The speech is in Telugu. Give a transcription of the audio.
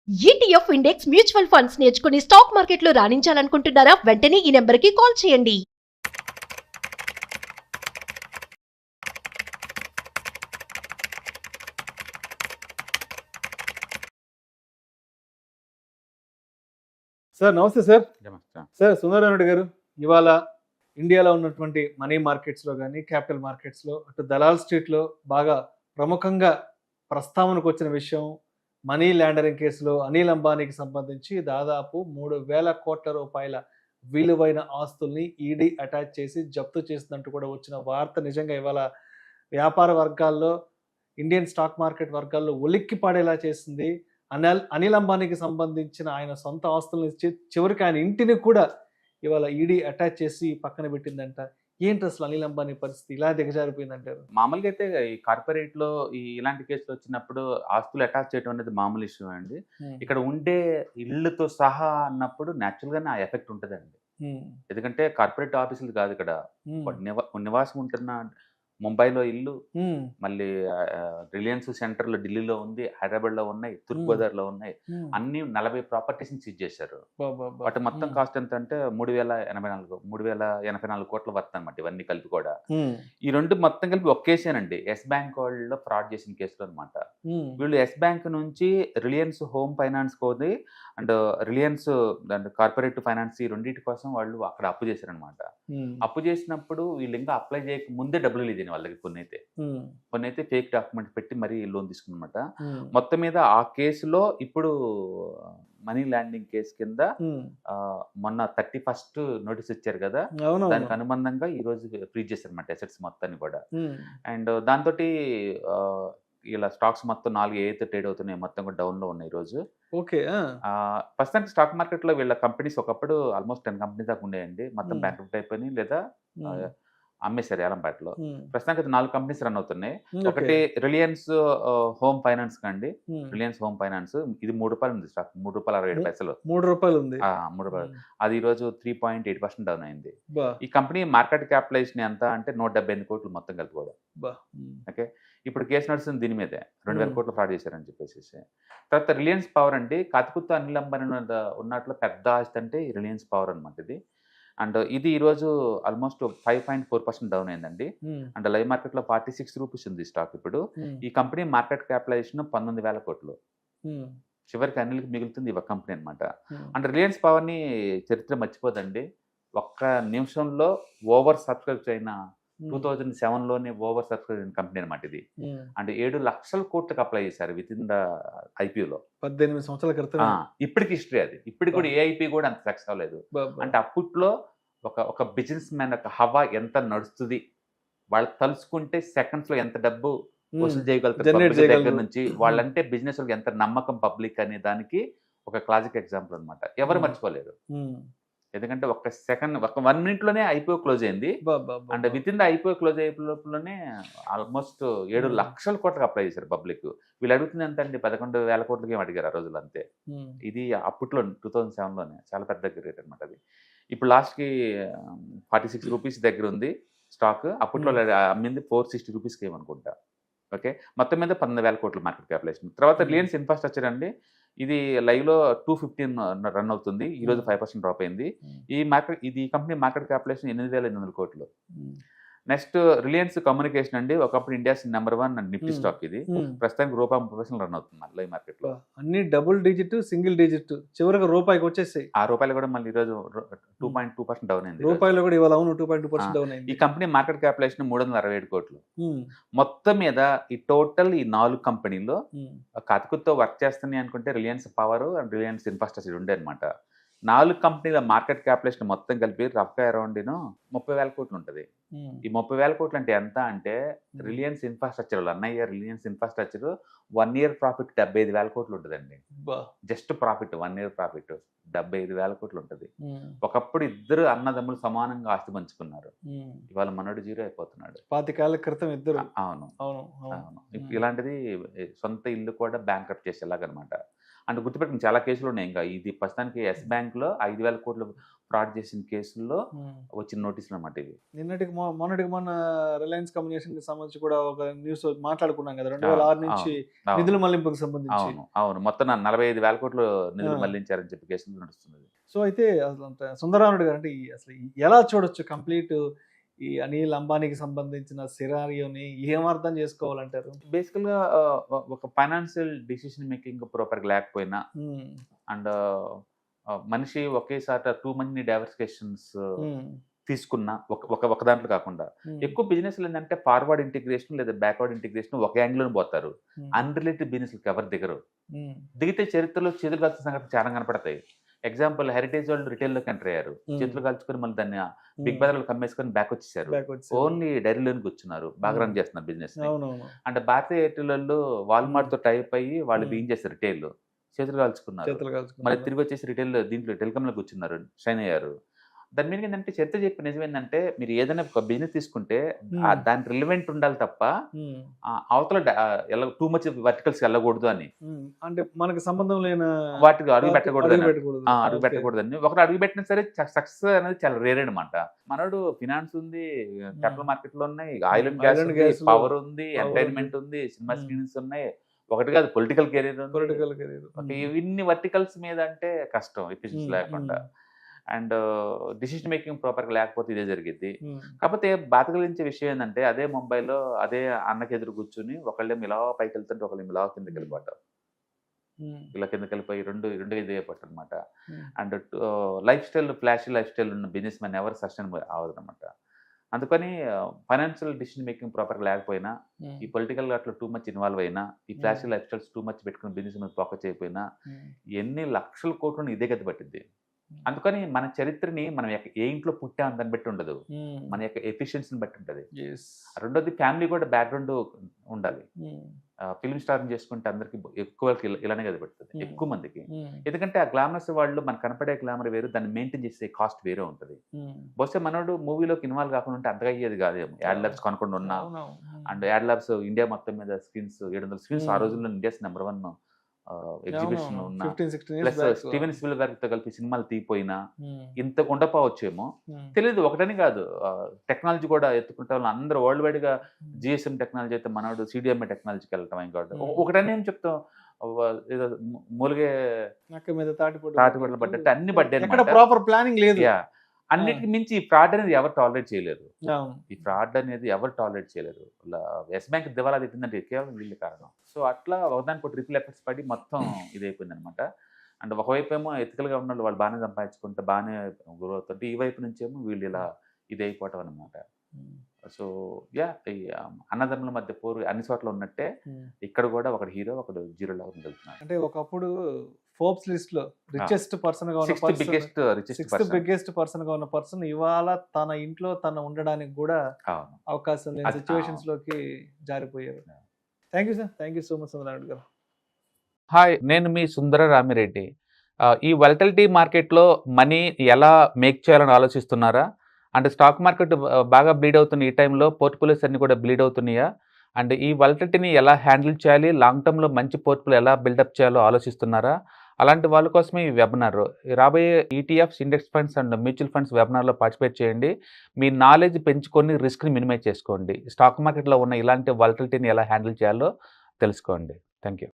ఈటీఎఫ్ ఇండెక్స్ మ్యూచువల్ ఫండ్స్ నేర్చుకుని స్టాక్ మార్కెట్లో రాణించాలనుకుంటున్నారా? వెంటనే ఈ నెంబర్కి కాల్ చేయండి. సార్ నమస్తే సార్. నమస్తే. సార్ సుందరరావు రెడ్డి గారు, ఇవాళ ఇండియాలో ఉన్నటువంటి మనీ మార్కెట్స్లో కానీ క్యాపిటల్ మార్కెట్స్లో అటు దలాల్ స్ట్రీట్లో బాగా ప్రముఖంగా ప్రస్తావనకు వచ్చిన విషయం మనీ లాండరింగ్ కేసులో అనిల్ అంబానీకి సంబంధించి దాదాపు 3,000 కోట్ల రూపాయల విలువైన ఆస్తుల్ని ఈడీ అటాచ్ చేసి జప్తు చేసినట్టు కూడా వచ్చిన వార్త నిజంగా ఇవాళ వ్యాపార వర్గాల్లో, ఇండియన్ స్టాక్ మార్కెట్ వర్గాల్లో ఉలిక్కి పడేలా చేసింది. అనిల్ అంబానీకి సంబంధించిన ఆయన సొంత ఆస్తుల్ని చివరికి ఆయన ఇంటిని కూడా ఇవాళ ఈడీ అటాచ్ చేసి పక్కన పెట్టిందంట. ఏంటి అసలు అనిల్ అంబానీ పరిస్థితి ఇలా దిగజారిపోయిందంటారు? మామూలుగా అయితే ఈ కార్పొరేట్ లో ఇలాంటి కేసులు వచ్చినప్పుడు ఆస్తులు అటాచ్ చేయడం అనేది మామూలు ఇష్యూ అండి. ఇక్కడ ఉండే ఇళ్ళతో సహా అన్నప్పుడు న్యాచురల్ గానే ఆ ఎఫెక్ట్ ఉంటుందండి. ఎందుకంటే కార్పొరేట్ ఆఫీసులు కాదు, ఇక్కడ నివాసం ఉంటున్న ముంబైలో ఇల్లు, మళ్ళీ రిలయన్స్ సెంటర్లో ఢిల్లీలో ఉంది, హైదరాబాద్ లో ఉన్నాయి, తూర్పుగోదావరిలో ఉన్నాయి. అన్ని 40 ప్రాపర్టీస్ సీజ్ చేశారు. వాటి మొత్తం కాస్ట్ ఎంత అంటే 3,084 కోట్ల వర్త్ అనమాట. ఇవన్నీ కలిపి కూడా ఈ రెండు మొత్తం కలిపి ఒకేసేనండి. ఎస్ బ్యాంక్ వాళ్ళు ఫ్రాడ్ చేసిన కేసులు అనమాట. వీళ్ళు ఎస్ బ్యాంక్ నుంచి రిలయన్స్ హోమ్ ఫైనాన్స్ కోది and Reliance and corporate finance ఈ రెండింటి కోసం వాళ్ళు అక్కడ అప్పు చేశారనమాట. అప్పు చేసినప్పుడు వీళ్ళు ఇంకా అప్లై చేయక ముందే డబ్బులు లేదని వాళ్ళకి కొన్ని అయితే ఫేక్ డాక్యుమెంట్ పెట్టి మరీ లోన్ తీసుకున్నమాట. మొత్తం మీద ఆ కేసులో ఇప్పుడు మనీ ల్యాండింగ్ కేసు కింద మొన్న 31st నోటీస్ ఇచ్చారు కదా, దానికి అనుబంధంగా ఈ రోజు ఫ్రీజ్ చేశారన్నమాట అసెట్స్ మొత్తాన్ని కూడా. అండ్ దాంతో ఇలా స్టాక్స్ మొత్తం 4 ఏదైతే ట్రేడ్ అవుతున్నాయి మొత్తం కూడా డౌన్ లో ఉన్నాయి ఈ రోజు. ఓకే. ప్రస్తుతానికి స్టాక్ మార్కెట్ లో వీళ్ళ కంపెనీస్ ఒకప్పుడు ఆల్మోస్ట్ 10 కంపెనీస్ దాకా ఉండేయండి. మొత్తం బ్యాంక్ అయిపోయినాయి లేదా అమ్మేశారు ఏలంపాటలో. ప్రస్తుతానికి 4 కంపెనీస్ రన్ అవుతున్నాయి. ఒకటి రిలయన్స్ హోమ్ ఫైనాన్స్ కండి. రిలయన్స్ హోమ్ ఫైనాన్స్ ఇది ₹3 ఉంది స్టాక్, ₹3.67. ₹3 ఉంది. ₹3. అది ఈ రోజు 3.8% డౌన్ అయింది. ఈ కంపెనీ మార్కెట్ క్యాపిటలైజేషన్ ఎంత అంటే 178 కోట్లు మొత్తం కలిపి కూడా. ఓకే, ఇప్పుడు కేసు నడుస్తుంది దీని మీదే. 2,000 కోట్లు ఫ్రాడ్ చేశారని చెప్పేసి. తర్వాత రిలయన్స్ పవర్ అండి, కతుకుతో అనిల్ అంబానీ ఉన్నట్లు పెద్ద ఆస్తి అంటే రిలయన్స్ పవర్ అనమాట ఇది. అండ్ ఇది ఈరోజు ఆల్మోస్ట్ 5.4% డౌన్ అయిందండి. అండ్ లైవ్ మార్కెట్ లో 46 రూపీస్ ఉంది స్టాక్ ఇప్పుడు. ఈ కంపెనీ మార్కెట్ క్యాపిటలైజేషన్ 19,000 కోట్లు. చివరికి అనిల్కి మిగులుతుంది ఈ కంపెనీ అనమాట. అండ్ రిలయన్స్ పవర్ ని చరిత్ర మర్చిపోదండి. ఒక్క నిమిషంలో ఓవర్ సబ్స్క్రైబ్ అయిన 2007లోనే ఓవర్ సబ్స్క్రైబ్ అయిన కంపెనీ అనమాట ఇది. అంటే 7 లక్షల కోట్లకు అప్లై చేశారు విత్ ఇన్ ద ఐపీఓలో. 18 సంవత్సరాల క్రితం. ఇప్పటికి హిస్టరీ అది. ఇప్పటికి కూడా ఏ ఐపీ కూడా అంత సక్సెస్ అవ్వలేదు. అంటే అప్పట్లో ఒక బిజినెస్ మ్యాన్ యొక్క హవా ఎంత నడుస్తుంది, వాళ్ళు తలుచుకుంటే సెకండ్స్ లో ఎంత డబ్బు వసూలు చేయగలుగుతారు దగ్గర నుంచి, వాళ్ళంటే బిజినెస్ వాళ్ళకి ఎంత నమ్మకం పబ్లిక్ అనే దానికి ఒక క్లాసిక్ ఎగ్జాంపుల్ అనమాట. ఎవరు మర్చిపోలేరు. ఎందుకంటే ఒక 1 మినిట్లోనే ఐపీఓ క్లోజ్ అయింది. అంటే with in the IPO close అయిపోలోనే ఆల్మోస్ట్ 7 లక్షల కోట్లకు అప్లై చేశారు పబ్లిక్. వీళ్ళు అడుగుతుంది ఎంత అండి, 11,000 కోట్లకి ఏం అడిగారు ఆ రోజులు అంతే. ఇది అప్పట్లో 2007లోనే చాలా పెద్ద రేట్ అనమాట అది. ఇప్పుడు లాస్ట్కి 46 రూపీస్ దగ్గర ఉంది స్టాక్. అప్పట్లో అమ్మింది 460 రూపీస్కి ఏమనుకుంటా. ఓకే, మొత్తం మీద 19,000 కోట్ల మార్కెట్ క్యాపిటలైజేషన్. తర్వాత రిలయన్స్ ఇన్ఫ్రాస్ట్రక్చర్ అండి, ఇది లైవ్ లో 215 రన్ అవుతుంది. ఈ రోజు 5% డ్రాప్ అయింది. ఈ కంపెనీ మార్కెట్ క్యాపిటలైజేషన్ 8,800 కోట్లు. నెక్స్ట్ రిలయన్స్ కమ్యూనికేషన్ అండి, ఒకప్పుడు ఇండియాస్ నెంబర్ 1 నిఫ్టీ స్టాక్ ఇది. ప్రస్తుతానికి ₹30 రన్ అవుతుంది లైవ్ మార్కెట్ లో. అన్ని డబుల్ డిజిట్, సింగిల్ డిజిట్, చివరికి రూపాయికి వచ్చేసాయి. ఆ రూపాయలు కూడా మళ్ళీ ఈ రోజు 2.2% డౌన్ అయింది. రూపాయలు కూడా ఇవాళ 2.2% డౌన్ అయింది. ఈ కంపెనీ మార్కెట్ క్యాపిటలైజేషన్ 367 కోట్లు. మొత్తం మీద ఈ టోటల్ ఈ 4 కంపెనీలో కతుకుతో వర్క్ చేస్తున్నాయి అనుకుంటే Reliance power and Reliance infrastructure ఉండే అనమాట. 4 కంపెనీల మార్కెట్ క్యాపిటలైజేషన్ మొత్తం కలిపి రఫ్గా అరౌండ్ 30,000 కోట్లు ఉంటుంది. ఈ 30,000 కోట్లు అంటే ఎంత అంటే రిలయన్స్ ఇన్ఫ్రాస్ట్రక్చర్ అన్నయ్య రిలయన్స్ ఇన్ఫ్రాస్ట్రక్చర్ 1 year ప్రాఫిట్ 75,000 కోట్లు ఉంటుందండి. జస్ట్ ప్రాఫిట్ 1 year ప్రాఫిట్ 75,000 కోట్లు ఉంటుంది. ఒకప్పుడు ఇద్దరు అన్నదమ్ములు సమానంగా ఆస్తి పంచుకున్నారు. ఇవాళ మనోడు జీరో అయిపోతున్నాడు. 25 ఏళ్ల క్రితం ఇద్దరు. అవును. ఇలాంటిది సొంత ఇల్లు కూడా బ్యాంక్రప్ట్ చేసేలాగనమాట. అంటే గుర్తుపెట్టుకుని చాలా కేసులు ఉన్నాయి. ఇంకా ఇది ప్రస్తుతానికి ఎస్ బ్యాంక్లో 5,000 కోట్లు ఫ్రాడ్ చేసిన కేసుల్లో వచ్చిన నోటీసులు అన్నమాట ఇవి. మొన్నటికి మొన్న రిలయన్స్ కమ్యూనికేషన్ కి సంబంధించి కూడా ఒక న్యూస్ మాట్లాడుకున్నాం కదా, 2006 నుంచి నిధుల మళ్లింపుకు సంబంధించి. అవును, మొత్తం 45,000 కోట్లు నిధులు మళ్లించారని చెప్పి కేసులు నడుస్తున్నది. సో అయితే సుందరరామరెడ్డి గారు అంటే అసలు ఎలా చూడొచ్చు కంప్లీట్ ఈ అనిల్ అంబానీకి సంబంధించిన సినారియోని ఏం అర్థం చేసుకోవాలంటారు? బేసికల్గా ఒక ఫైనాన్షియల్ డిసిషన్ మేకింగ్ ప్రాపర్గా లేకపోయినా అండ్ మనిషి ఒకేసారి టూ మనీ డైవర్సిఫికేషన్స్ తీసుకున్న ఒక దాంట్లో కాకుండా ఎక్కువ బిజినెస్లు ఏంటంటే ఫార్వర్డ్ ఇంటిగ్రేషన్ లేదా బ్యాక్వర్డ్ ఇంటిగ్రేషన్ ఒక యాంగిల్లో పోతారు. అన్రిలేటెడ్ బిజినెస్లకు ఎవరు దిగరు. దిగితే చరిత్రలో చేతులు కాల్చిన సంగతి చాలా కనపడతాయి. ఎగ్జాంపుల్ హెరిటేజ్ వాళ్ళు రిటైల్లోకి ఎంటర్ అయ్యారు, చేతులు కాల్చుకొని మళ్ళీ దాన్ని బిగ్ బజార్లో కమ్మేసుకొని బ్యాక్ వచ్చేసారు. ఓన్లీ డైరీలోని కూర్చున్నారు, బాగా రన్ చేస్తున్నారు బిజినెస్. అంటే భారతీయ ఎయిర్టెల్ వాళ్ళు వాల్మార్ట్ తో టైప్ అయ్యి వాళ్ళు ఏం చేస్తారు, రిటైల్ చేతులు కాల్చుకున్నారు, మళ్ళీ తిరిగి వచ్చేసి రిటైల్ దీంట్లో టెలికామ్ లో కూర్చున్నారు, షైన్ అయ్యారు. దాని మీద ఏంటంటే చరిత్ర చెప్పి నిజం ఏంటంటే మీరు ఏదైనా ఒక బిజినెస్ తీసుకుంటే దాని రిలవెంట్ ఉండాలి తప్ప అవతల టూ మచ్ వర్టికల్స్ వెళ్ళకూడదు అని. అంటే మనకు సంబంధం లేని వాటికి అడుగు పెట్టకూడదు అని. ఒకరు అడుగు పెట్టినా సరే సక్సెస్ అనేది చాలా రేర్ అనమాట. మనోడు ఫినాన్స్ ఉంది, క్యాపిటల్ మార్కెట్ లో ఉన్నాయి, ఆయిల్ అండ్ గ్యాస్, పవర్ ఉంది, ఎంటర్టైన్మెంట్ ఉంది, సినిమా స్క్రీన్స్ ఉన్నాయి, ఒకటి కాదు పొలిటికల్ కెరీర్ ఉంది. ఇన్ని వర్టికల్స్ మీద అంటే కష్టం ఎఫిషియన్సీ లేకుండా. అండ్ డిసిషన్ మేకింగ్ ప్రాపర్గా లేకపోతే ఇదే జరిగింది. కాకపోతే బాధ కలిగించే విషయం ఏంటంటే అదే ముంబైలో అదే అన్నకి ఎదురు కూర్చుని ఒకళ్ళేమో ఇలా పైకి వెళ్తుంటే ఒకళ్ళేమో ఇలా కిందకి వెళ్ళిపోవటం, ఇలా కిందకి వెళ్ళిపోయి రెండు ఇదే అయిపోతారు అనమాట. And life style flashy life style ఉన్న బిజినెస్ మ్యాన్ ఎవరు సస్టైనబుల్ అవ్వదు అనమాట. అందుకని ఫైనాన్షియల్ డిసిషన్ మేకింగ్ ప్రాపర్గా లేకపోయినా, ఈ పొలిటికల్ అట్లా టూ మచ్ ఇన్వాల్వ్ అయినా, ఈ flashy life styles too much పెట్టుకుని బిజినెస్ మీద ఫోకస్ చేయకపోయినా ఎన్ని లక్షల కోట్లను ఇదే గతి పట్టింది. అందుకని మన చరిత్రని మనం ఏ ఇంట్లో పుట్టాం దాన్ని బట్టి ఉండదు, మన యొక్క ఎఫిషియన్సీని బట్టి ఉంటుంది. రెండోది ఫ్యామిలీ కూడా బ్యాక్గ్రౌండ్ ఉండాలి. ఫిల్మ్ స్టార్ని చేసుకుంటే అందరికి ఎక్కువ ఇలానే కదా పెడుతుంది ఎక్కువ మందికి. ఎందుకంటే ఆ గ్లామరస్ వాళ్ళు మనకు కనపడే గ్లామర్ వేరు, దాన్ని మెయింటైన్ చేసే కాస్ట్ వేరే ఉంటుంది. బహుశా మనోడు మూవీలోకి ఇన్వాల్వ్ కాకుండా ఉంటే అంతగా అయ్యేది కాదేమో. యాడ్ ల్యాబ్స్ కొనకుండా ఉన్నా, అండ్ యాడ్ ల్యాబ్స్ ఇండియా మొత్తం మీద స్క్రీన్స్ 700 స్క్రీన్స్ ఆ రోజుల్లో ఇండియాస్ నెంబర్ 1 ఎగ్జిబిషన్ ఉన్న, ప్లస్ స్టీవెన్ స్పిల్బర్గ్ తో కలిపి సినిమాలు తీపోయినా ఇంత ఉండపోవచ్చేమో తెలియదు. ఒకటని కాదు, టెక్నాలజీ కూడా ఎత్తుకుంటే వాళ్ళు అందరూ వరల్డ్ వైడ్ గా జిఎస్ఎం టెక్నాలజీ అయితే మనోడు సిడిఎంఏ టెక్నాలజీకి వెళ్ళటం ఇంకోటి. ఒకటని ఏం చెప్తాం, ఏదో మూలిగే తాటిపట్లు పడ్డట్టు అన్ని పడ్డాయి, ప్రాపర్ ప్లానింగ్ లేదు. అన్నిటికి మించి ఈ ఫ్రాడ్ అనేది ఎవరు టాలరేట్ చేయలేరు. ఈ ఫ్రాడ్ అనేది ఎవరు టాలరేట్ చేయలేరు. ఎస్ బ్యాంక్ దివాలా తిప్పిందంటే కేవలం వీళ్ళు కారణం. సో అట్లా ఒకదానికి ట్రిపుల్ ఎఫర్ట్స్ పడి మొత్తం ఇదైపోయింది అనమాట. అండ్ ఒకవైపు ఏమో ఎథికల్ గా ఉన్న వాళ్ళు బాగానే సంపాదించుకుంటే బాగానే గ్రోత్ అంటే, ఈ వైపు నుంచి ఏమో వీళ్ళు ఇలా ఇదైపోవటం అనమాట. సో యా, ఈ అన్నదమ్ముల మధ్య పోరు అన్ని చోట్ల ఉన్నట్టే ఇక్కడ కూడా ఒకటి హీరో ఒకడు జీరో లాగా వెళ్తున్నారు. అంటే ఒకప్పుడు ఫోర్బ్స్ లిస్ట్ లో రిచెస్ట్ పర్సన్ గా ఉన్న బిగ్గెస్ట్ పర్సన్ గా ఉన్న పర్సన్ ఇవాళ తన ఇంట్లో తన ఉండడానికి కూడా అవకాశం లేని సిచ్యువేషన్స్ లోకి జారిపోయారు. Thank you sir, thank you so much Sundararamareddy garu. Hi, నేను మీ సుందరరామిరెడ్డి. ఈ వాలటిలిటీ మార్కెట్లో మనీ ఎలా మేక్ చేయాలని ఆలోచిస్తున్నారా? అంటే స్టాక్ మార్కెట్ బాగా బ్లీడ్ అవుతున్న ఈ టైంలో పోర్ట్ఫోలియోస్ అన్ని కూడా బ్లీడ్ అవుతున్నాయా? అండ్ ఈ వాలటిలిటీని ఎలా హ్యాండిల్ చేయాలి, లాంగ్ టర్మ్లో మంచి పోర్ట్ఫోలియో ఎలా బిల్డప్ చేయాలో ఆలోచిస్తున్నారా? అలాంటి వాళ్ళ కోసమే ఈ వెబినార్. రాబోయే ETFs, index funds and mutual funds వెబినార్లో పార్టిసిపేట్ చేయండి. మీ నాలెడ్జ్ పెంచుకొని రిస్క్ని మినిమైజ్ చేసుకోండి. స్టాక్ మార్కెట్లో ఉన్న ఇలాంటి వాలటిలిటీని ఎలా హ్యాండిల్ చేయాలో తెలుసుకోండి. Thank you.